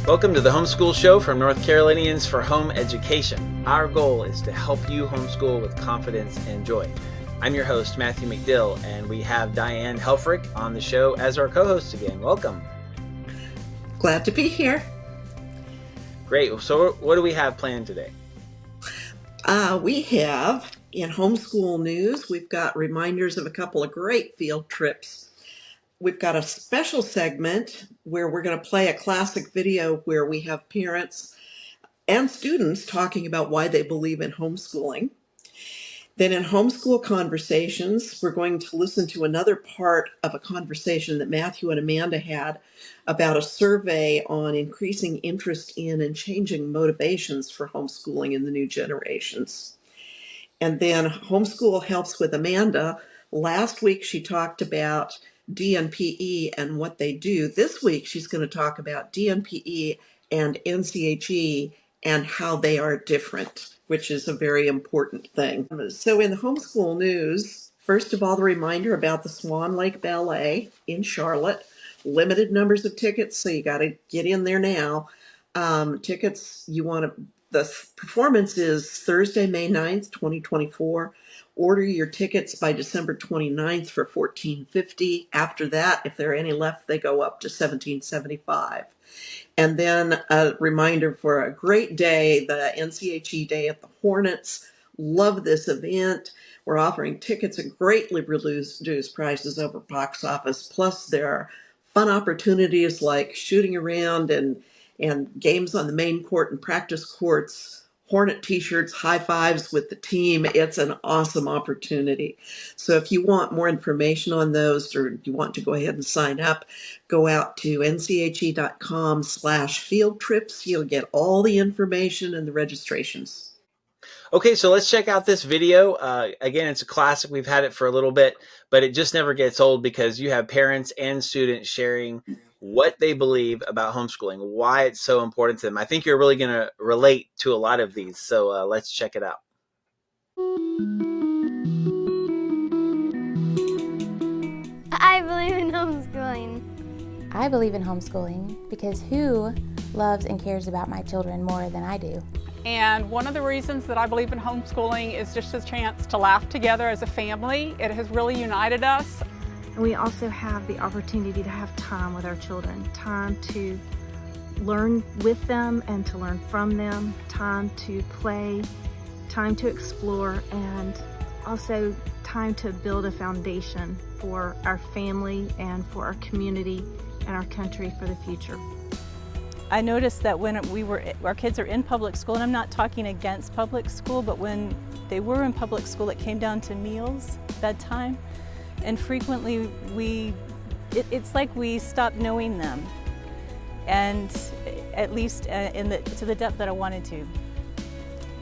Welcome to the Homeschool Show from North Carolinians for Home Education. Our goal is to help you homeschool with confidence and joy. I'm your host, Matthew McDill, and we have Diane Helfrich on the show as our co-host again. Welcome. Glad to be here. Great. So what do we have planned today? We have, in homeschool news, we've got reminders of a couple of great field trips. We've got a special segment where we're going to play a classic video where we have parents and students talking about why they believe in homeschooling. Then in Homeschool Conversations, we're going to listen to another part of a conversation that Matthew and Amanda had about a survey on increasing interest in and changing motivations for homeschooling in the new generations. And then Homeschool Helps with Amanda. Last week she talked about DNPE and what they do. This week she's going to talk about DNPE and NCHE and how they are different, which is a very important thing. So in the homeschool news, first of all, the reminder about the Swan Lake Ballet in Charlotte. Limited numbers of tickets, so you got to get in there now. The performance is Thursday, May 9th, 2024. Order your tickets by December 29th for $14.50. After that, if there are any left, they go up to $17.75. And then a reminder for a great day, the NCHE Day at the Hornets. Love this event. We're offering tickets at greatly reduced prices over box office. Plus, there are fun opportunities like shooting around and games on the main court and practice courts, Hornet t-shirts, high fives with the team. It's an awesome opportunity. So if you want more information on those or you want to go ahead and sign up, go out to nche.com/field trips. You'll get all the information and the registrations. Okay, so let's check out this video. Again, it's a classic. We've had it for a little bit, but it just never gets old because you have parents and students sharing what they believe about homeschooling, why it's so important to them. I think you're really going to relate to a lot of these. So let's check it out. I believe in homeschooling. I believe in homeschooling because who loves and cares about my children more than I do? And one of the reasons that I believe in homeschooling is just a chance to laugh together as a family. It has really united us. And we also have the opportunity to have time with our children, time to learn with them and to learn from them, time to play, time to explore, and also time to build a foundation for our family and for our community and our country for the future. I noticed that when our kids are in public school, and I'm not talking against public school, but when they were in public school, it came down to meals, bedtime, and frequently it's like we stopped knowing them, and at least to the depth that I wanted to.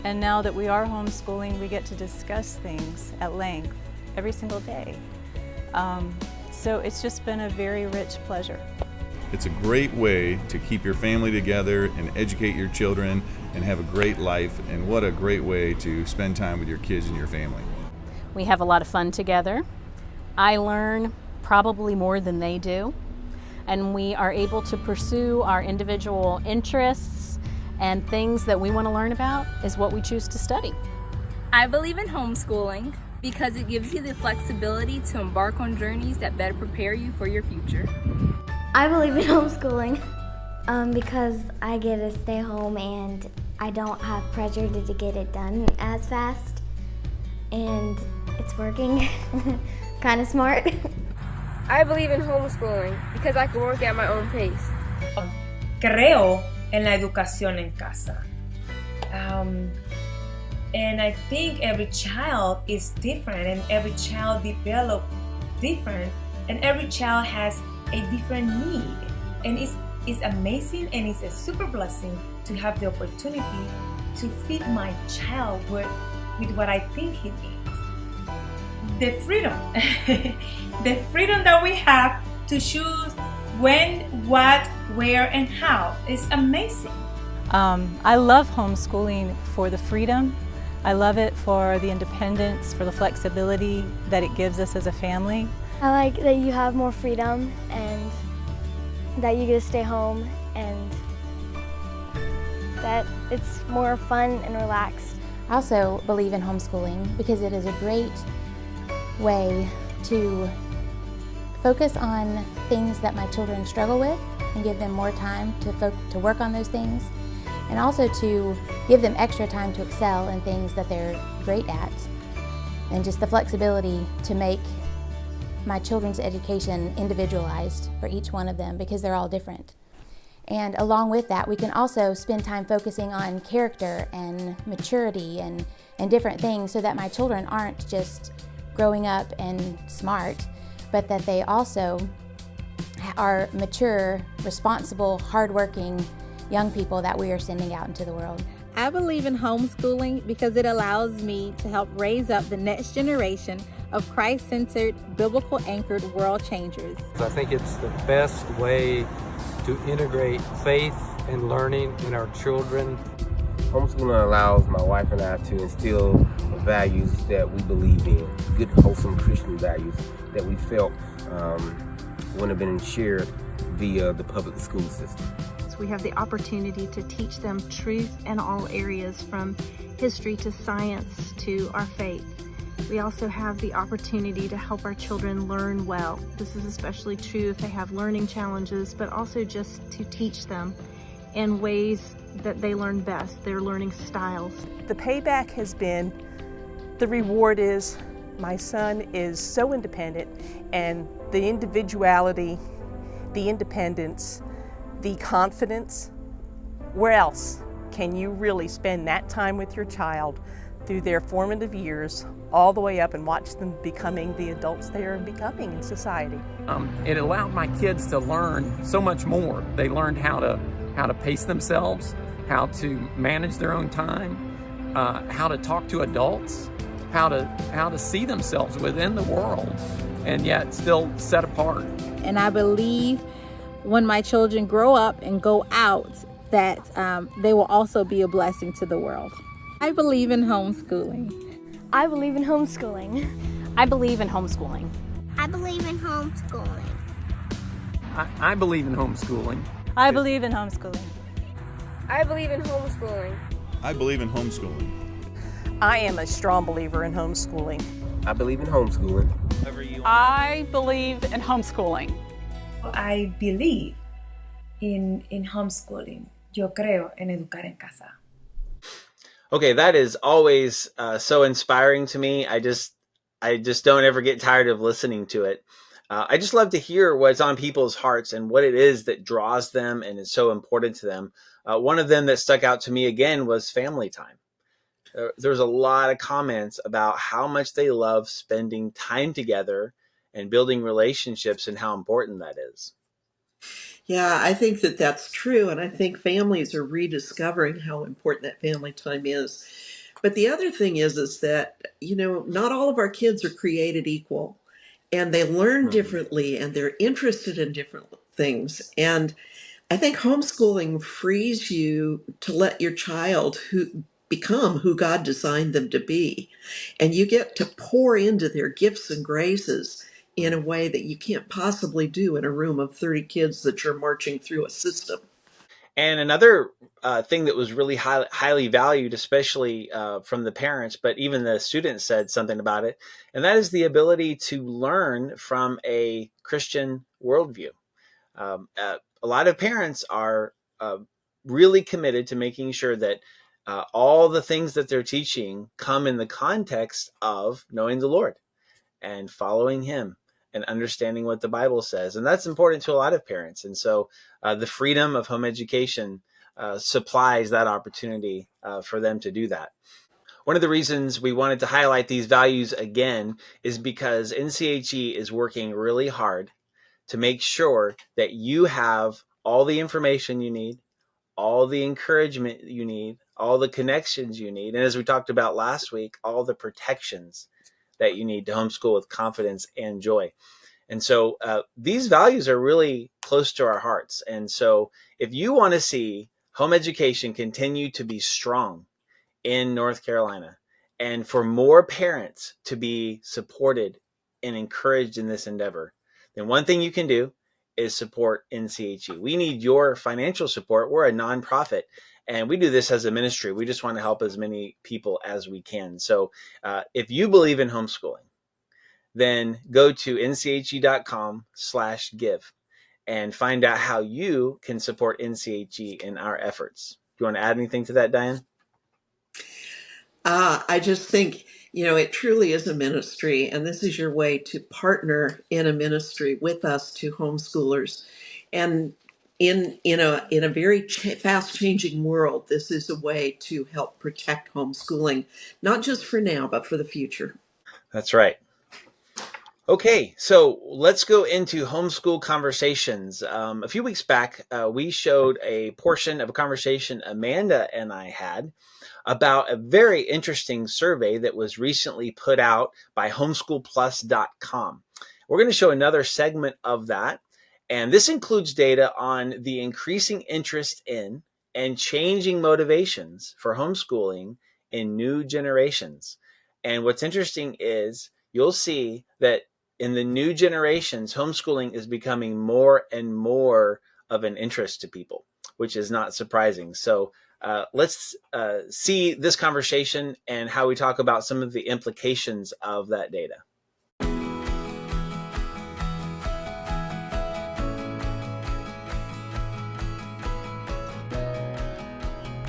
And now that we are homeschooling, we get to discuss things at length every single day. So it's just been a very rich pleasure. It's a great way to keep your family together and educate your children and have a great life, and what a great way to spend time with your kids and your family. We have a lot of fun together. I learn probably more than they do, and we are able to pursue our individual interests, and things that we want to learn about is what we choose to study. I believe in homeschooling because it gives you the flexibility to embark on journeys that better prepare you for your future. I believe in homeschooling because I get to stay home and I don't have pressure to get it done as fast, and it's working. Kind of smart. I believe in homeschooling because I can work at my own pace. Creo en la educación en casa. And I think every child is different, and every child develops different, and every child has a different need. And it's amazing, and it's a super blessing to have the opportunity to feed my child with what I think he needs. The freedom, the freedom that we have to choose when, what, where, and how is amazing. I love homeschooling for the freedom. I love it for the independence, for the flexibility that it gives us as a family. I like that you have more freedom and that you get to stay home and that it's more fun and relaxed. I also believe in homeschooling because it is a great way to focus on things that my children struggle with and give them more time to work on those things, and also to give them extra time to excel in things that they're great at, and just the flexibility to make my children's education individualized for each one of them because they're all different. And along with that, we can also spend time focusing on character and maturity and different things so that my children aren't just growing up and smart, but that they also are mature, responsible, hardworking young people that we are sending out into the world. I believe in homeschooling because it allows me to help raise up the next generation of Christ-centered, biblical-anchored world changers. I think it's the best way to integrate faith and learning in our children. Homeschooling allows my wife and I to instill the values that we believe in, good, wholesome Christian values that we felt wouldn't have been shared via the public school system. We have the opportunity to teach them truth in all areas, from history to science to our faith. We also have the opportunity to help our children learn well. This is especially true if they have learning challenges, but also just to teach them in ways that they learn best, their learning styles. The payback has been, the reward is, my son is so independent, and the individuality, the independence, the confidence. Where else can you really spend that time with your child through their formative years all the way up and watch them becoming the adults they are becoming in society? It allowed my kids to learn so much more. They learned how to pace themselves, how to manage their own time, how to talk to adults, how to see themselves within the world, and yet still set apart. And I believe when my children grow up and go out, that they will also be a blessing to the world. I believe in homeschooling. I believe in homeschooling. I believe in homeschooling. I believe in homeschooling. I believe in homeschooling. I believe in homeschooling. I believe in homeschooling. I believe in homeschooling. I am a strong believer in homeschooling. I believe in homeschooling. I believe in homeschooling. I believe in homeschooling. Yo creo en educar en casa. Okay, that is always so inspiring to me. I just don't ever get tired of listening to it. I just love to hear what's on people's hearts and what it is that draws them and is so important to them. One of them that stuck out to me again was family time. There's a lot of comments about how much they love spending time together and building relationships and how important that is. Yeah, I think that that's true. And I think families are rediscovering how important that family time is. But the other thing is that, not all of our kids are created equal, and they learn differently, and they're interested in different things. And I think homeschooling frees you to let your child become who God designed them to be. And you get to pour into their gifts and graces in a way that you can't possibly do in a room of 30 kids that you're marching through a system. And another thing that was really highly valued, especially from the parents, but even the students said something about it, and that is the ability to learn from a Christian worldview. A lot of parents are really committed to making sure that all the things that they're teaching come in the context of knowing the Lord and following Him and understanding what the Bible says. And that's important to a lot of parents. And so the freedom of home education supplies that opportunity for them to do that. One of the reasons we wanted to highlight these values again is because NCHE is working really hard to make sure that you have all the information you need, all the encouragement you need, all the connections you need, and as we talked about last week, all the protections that you need to homeschool with confidence and joy. And so these values are really close to our hearts. And so if you want to see home education continue to be strong in North Carolina, and for more parents to be supported and encouraged in this endeavor, then one thing you can do is support NCHE. We need your financial support. We're a nonprofit, and we do this as a ministry. We just want to help as many people as we can. So if you believe in homeschooling, then go to nche.com/give and find out how you can support NCHE in our efforts. Do you want to add anything to that, Diane? I just think, it truly is a ministry, and this is your way to partner in a ministry with us to homeschoolers. And in a very fast changing world, this is a way to help protect homeschooling, not just for now, but for the future. That's right. Okay, so let's go into Homeschool Conversations. A few weeks back, we showed a portion of a conversation Amanda and I had about a very interesting survey that was recently put out by homeschoolplus.com. We're going to show another segment of that, and this includes data on the increasing interest in and changing motivations for homeschooling in new generations. And what's interesting is you'll see that in the new generations, homeschooling is becoming more and more of an interest to people, which is not surprising. So let's see this conversation and how we talk about some of the implications of that data.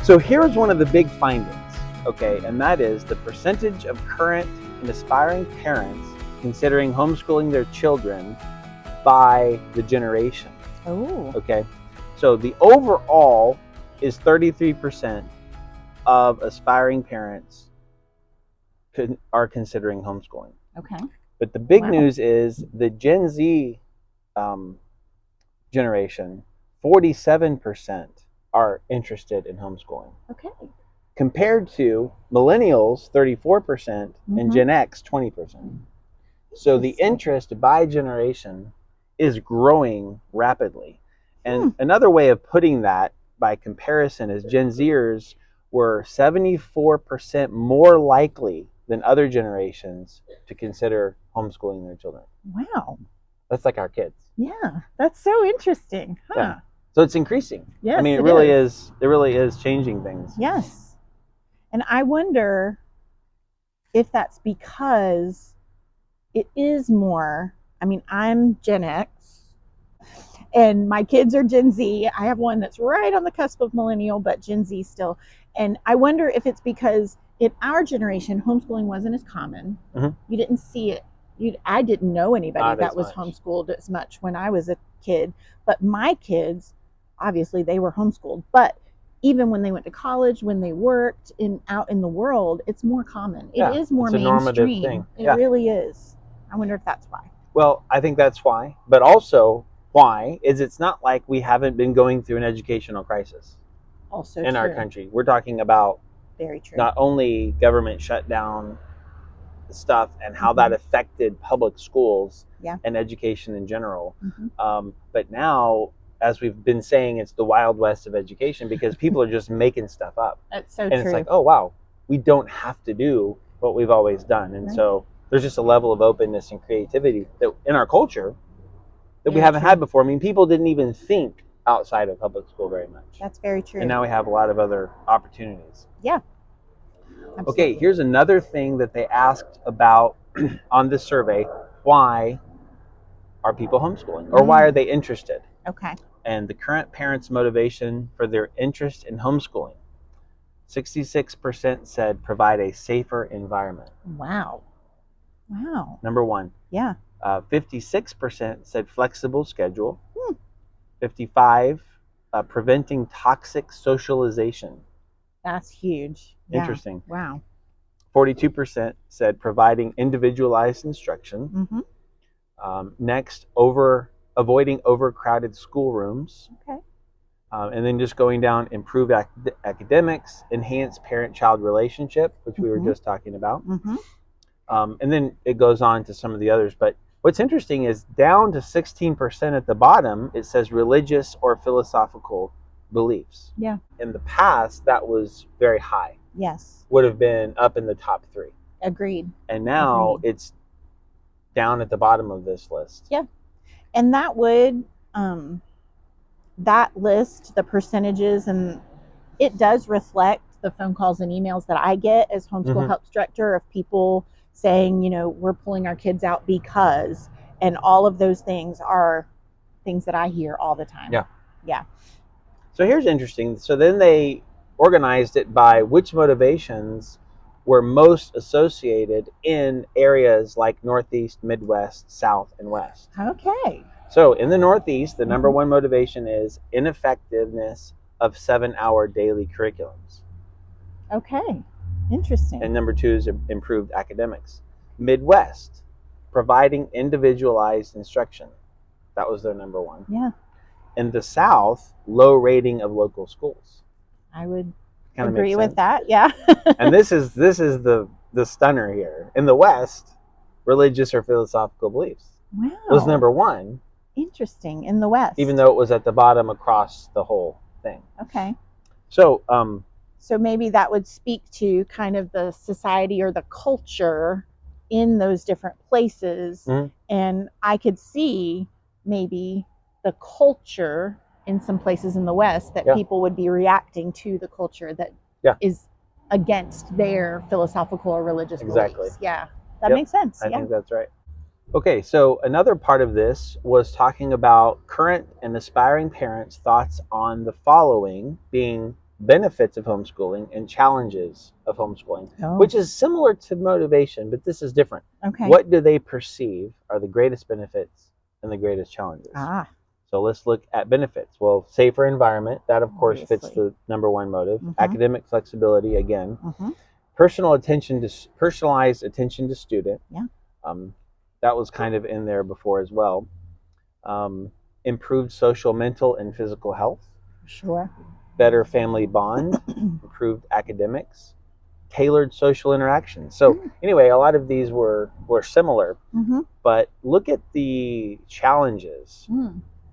So here's one of the big findings, okay, and that is the percentage of current and aspiring parents considering homeschooling their children by the generation. Oh. Okay, so the overall is 33% of aspiring parents are considering homeschooling. Okay. But the big news is the Gen Z generation, 47% are interested in homeschooling. Okay. Compared to millennials, 34%, and Gen X, 20%. So the interest by generation is growing rapidly. And another way of putting that by comparison is Gen Zers were 74% more likely than other generations to consider homeschooling their children. Wow. That's like our kids. Yeah, that's so interesting. Huh? Yeah. So it's increasing. Yes, I mean, it really is. It really is changing things. Yes. And I wonder if that's because it is more, I mean, I'm Gen X and my kids are Gen Z. I have one that's right on the cusp of millennial, but Gen Z still. And I wonder if it's because in our generation, homeschooling wasn't as common. You didn't see it. I didn't know anybody that was homeschooled as much when I was a kid. But my kids, obviously, they were homeschooled. But even when they went to college, when they worked out in the world, it's more common. It is more mainstream. Thing. It really is. I wonder if that's why. Well, I think that's why. But also, why is it's not like we haven't been going through an educational crisis also in our country. We're talking about very true. Not only government shutdown stuff and how that affected public schools and education in general, but now, as we've been saying, it's the Wild West of education because people are just making stuff up. That's so and true. It's like, oh wow, we don't have to do what we've always done, and so there's just a level of openness and creativity that in our culture that we haven't had before. I mean, people didn't even think outside of public school very much. That's very true. And now we have a lot of other opportunities. Yeah. Absolutely. Okay, here's another thing that they asked about on this survey. Why are people homeschooling? Or why are they interested? Okay. And the current parents' motivation for their interest in homeschooling. 66% said provide a safer environment. Wow. Wow. Number one. Yeah. 56% said flexible schedule. 55% preventing toxic socialization. That's huge. Yeah. Interesting. Wow. 42% said providing individualized instruction. Next, avoiding overcrowded schoolrooms. Okay. And then just going down, improve academics, enhance parent-child relationship, which we were just talking about. And then it goes on to some of the others. But what's interesting is down to 16% at the bottom, it says religious or philosophical beliefs. Yeah. In the past, that was very high. Yes. Would have been up in the top 3. Agreed. And now it's down at the bottom of this list. Yeah. And that would that list, the percentages, and it does reflect the phone calls and emails that I get as Homeschool Helps director of people saying, you know, we're pulling our kids out because, and all of those things are things that I hear all the time. Yeah. Yeah. So here's interesting. So then they organized it by which motivations were most associated in areas like Northeast, Midwest, South, and West. Okay. So in the Northeast, the number one motivation is ineffectiveness of 7-hour daily curriculums. Okay. Interesting. And number 2 is improved academics. Midwest, providing individualized instruction. That was their number 1. Yeah. In the South, low rating of local schools. I would Kinda agree makes with sense. that. Yeah. And this is the stunner here. In the West, religious or philosophical beliefs Wow. was number 1, Interesting. In the West. even though it was at the bottom across the whole thing. Okay. So, So maybe that would speak to kind of the society or the culture in those different places. And I could see maybe the culture in some places in the West that people would be reacting to the culture that is against their philosophical or religious beliefs. Yeah, that makes sense. I think that's right. Okay, so another part of this was talking about current and aspiring parents' thoughts on the following being benefits of homeschooling and challenges of homeschooling, which is similar to motivation, but this is different. Okay. What do they perceive are the greatest benefits and the greatest challenges? So let's look at benefits. Well, safer environment, that of course fits the number 1 motive. Academic flexibility, again. Personalized attention to student. That was kind of in there before as well. Improved social, mental, and physical health. Sure. Better family bond, improved academics, tailored social interactions. So anyway, a lot of these were similar, but look at the challenges.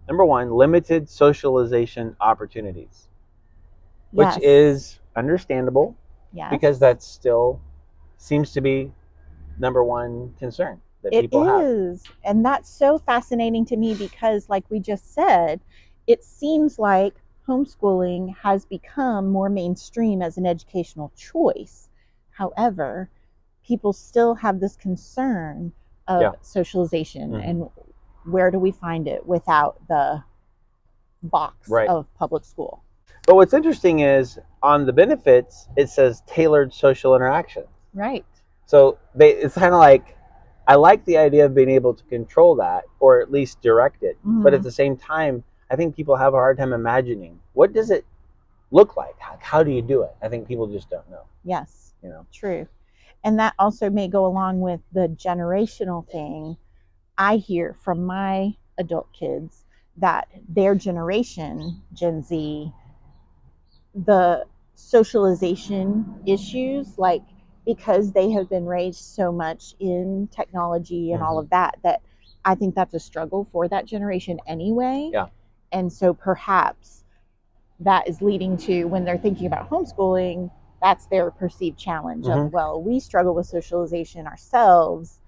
Number 1, limited socialization opportunities, which is understandable because that still seems to be number 1 concern that people have. It is. And that's so fascinating to me because, like we just said, it seems like homeschooling has become more mainstream as an educational choice. However, people still have this concern of socialization and where do we find it without the box of public school. But what's interesting is on the benefits, it says tailored social interaction. Right. So it's kind of like, I like the idea of being able to control that or at least direct it. But at the same time, I think people have a hard time imagining what does it look like? How do you do it? I think people just don't know. Yes. True. And that also may go along with the generational thing. I hear from my adult kids that their generation, Gen Z, the socialization issues, like because they have been raised so much in technology and all of that, that I think that's a struggle for that generation anyway. Yeah. And so perhaps that is leading to, when they're thinking about homeschooling, that's their perceived challenge of, well, we struggle with socialization ourselves.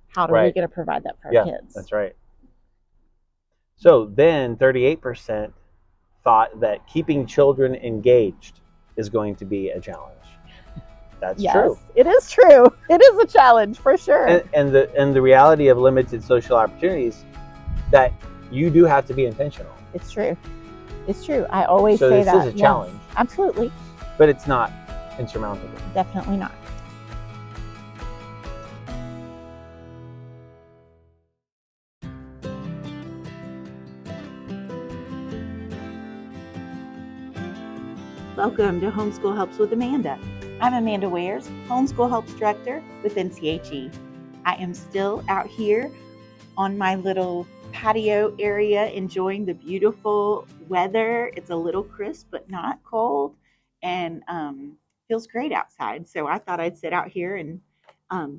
How are we going to provide that for our kids? That's right. So then 38% thought that keeping children engaged is going to be a challenge. That's true. It is true. It is a challenge for sure. And the reality of limited social opportunities, that you do have to be intentional. It's true. It's true. I always say that. So this is a challenge. Absolutely. But it's not insurmountable. Definitely not. Welcome to Homeschool Helps with Amanda. I'm Amanda Wares, Homeschool Helps Director with NCHE. I am still out here on my little patio area enjoying the beautiful weather. It's a little crisp but not cold, and feels great outside. So I thought I'd sit out here and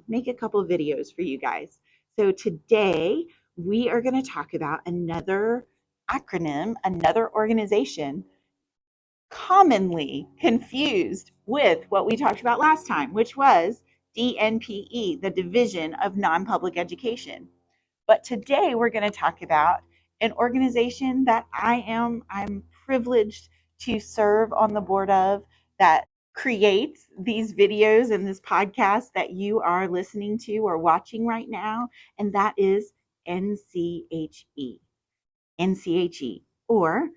make a couple of videos for you guys. So today we are going to talk about another acronym, another organization commonly confused with what we talked about last time, which was DNPE, the Division of Non-Public Education. But today we're going to talk about an organization that I'm privileged to serve on the board of, that creates these videos and this podcast that you are listening to or watching right now, and that is NCHE. NCHE, or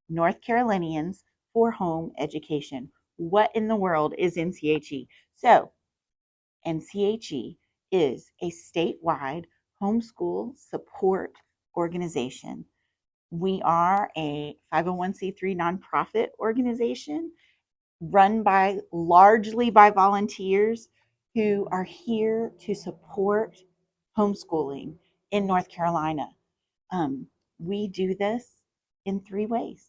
North Carolinians for Home Education. What in the world is NCHE? So, NCHE is a statewide homeschool support organization. We are a 501c3 nonprofit organization run largely by volunteers who are here to support homeschooling in North Carolina. We do this in 3 ways.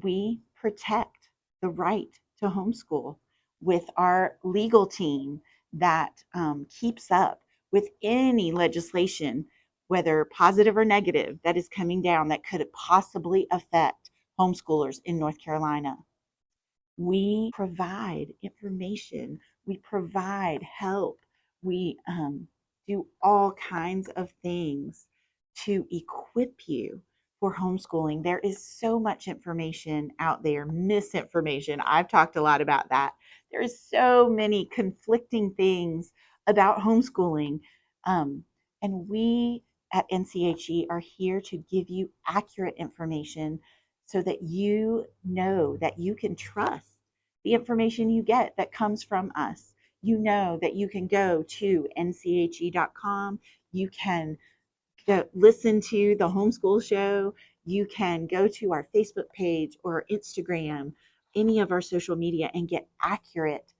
We protect the right to homeschool with our legal team that keeps up with any legislation, whether positive or negative, that is coming down that could possibly affect homeschoolers in North Carolina. We provide information, we provide help, we do all kinds of things to equip you for homeschooling. There is so much information out there, misinformation. I've talked a lot about that. There is so many conflicting things about homeschooling. And we at NCHE are here to give you accurate information so that you know that you can trust the information you get that comes from us. You know that you can go to nche.com. You can go listen to the Homeschool Show. You can go to our Facebook page or Instagram, any of our social media, and get accurate,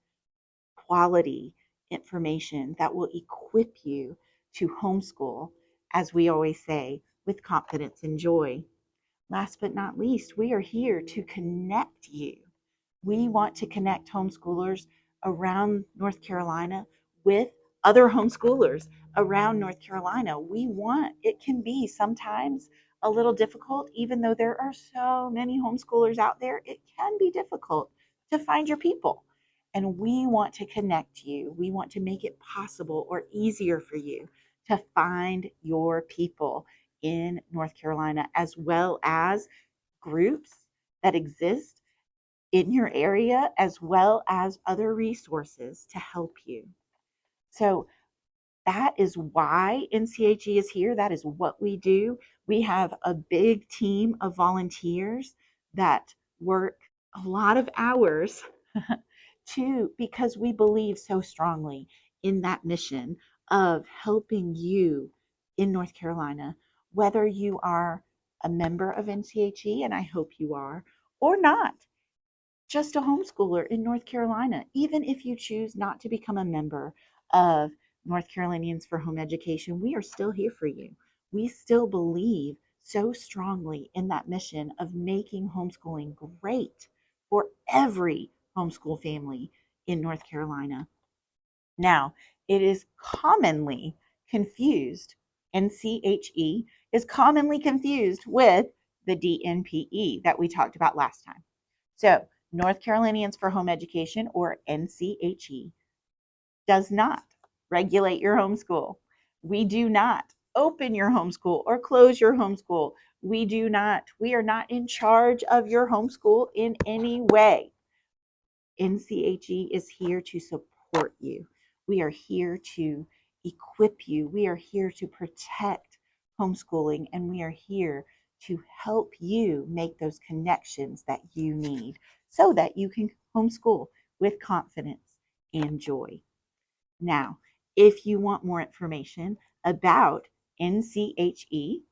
quality information that will equip you to homeschool, as we always say, with confidence and joy. Last but not least, we are here to connect you. We want to connect homeschoolers around North Carolina with other homeschoolers around North Carolina. It can be sometimes a little difficult, even though there are so many homeschoolers out there, it can be difficult to find your people. And we want to connect you. We want to make it possible or easier for you to find your people in North Carolina, as well as groups that exist in your area, as well as other resources to help you. So that is why NCHE is here. That is what we do. We have a big team of volunteers that work a lot of hours because we believe so strongly in that mission of helping you in North Carolina, whether you are a member of NCHE, and I hope you are, or not, just a homeschooler in North Carolina. Even if you choose not to become a member of North Carolinians for Home Education, we are still here for you. We still believe so strongly in that mission of making homeschooling great for every homeschool family in North Carolina. Now, it is commonly confused, NCHE is commonly confused with the DNPE that we talked about last time. So, North Carolinians for Home Education, or NCHE, does not regulate your homeschool. We do not open your homeschool or close your homeschool. We are not in charge of your homeschool in any way. NCHE is here to support you. We are here to equip you. We are here to protect homeschooling, and we are here to help you make those connections that you need so that you can homeschool with confidence and joy. Now, if you want more information about NCHE,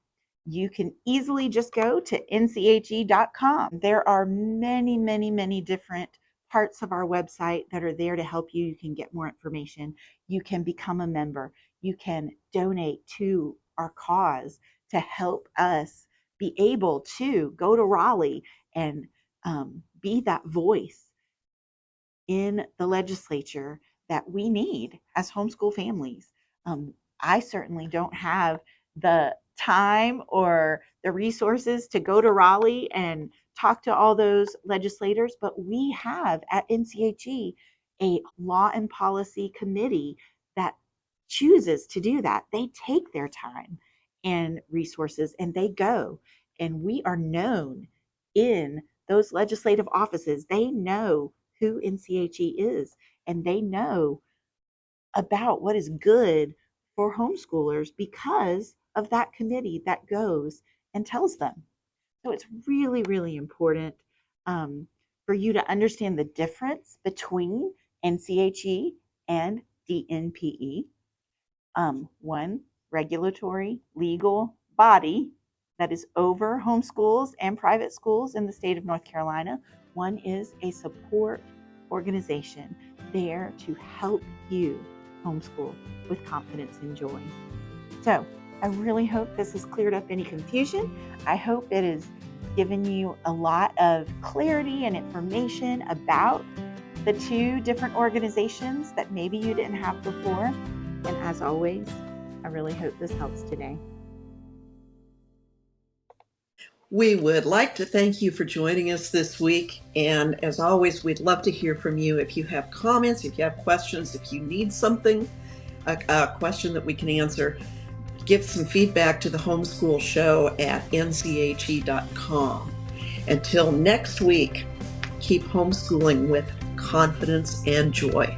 you can easily just go to nche.com. There are many, many, many different parts of our website that are there to help you. You can get more information. You can become a member. You can donate to our cause to help us be able to go to Raleigh and be that voice in the legislature that we need as homeschool families. I certainly don't have the time or the resources to go to Raleigh and talk to all those legislators, but we have at NCHE a law and policy committee that chooses to do that. They take their time and resources, and they go. And we are known in those legislative offices. They know who NCHE is, and they know about what is good for homeschoolers because of that committee that goes and tells them. So it's really, really important for you to understand the difference between NCHE and DNPE. One regulatory legal body that is over homeschools and private schools in the state of North Carolina. One is a support organization there to help you homeschool with confidence and joy. So I really hope this has cleared up any confusion. I hope it has given you a lot of clarity and information about the two different organizations that maybe you didn't have before. And as always, I really hope this helps today. We would like to thank you for joining us this week. And as always, we'd love to hear from you. If you have comments, if you have questions, if you need something, a question that we can answer, give some feedback to the Homeschool Show at nche.com. Until next week, keep homeschooling with confidence and joy.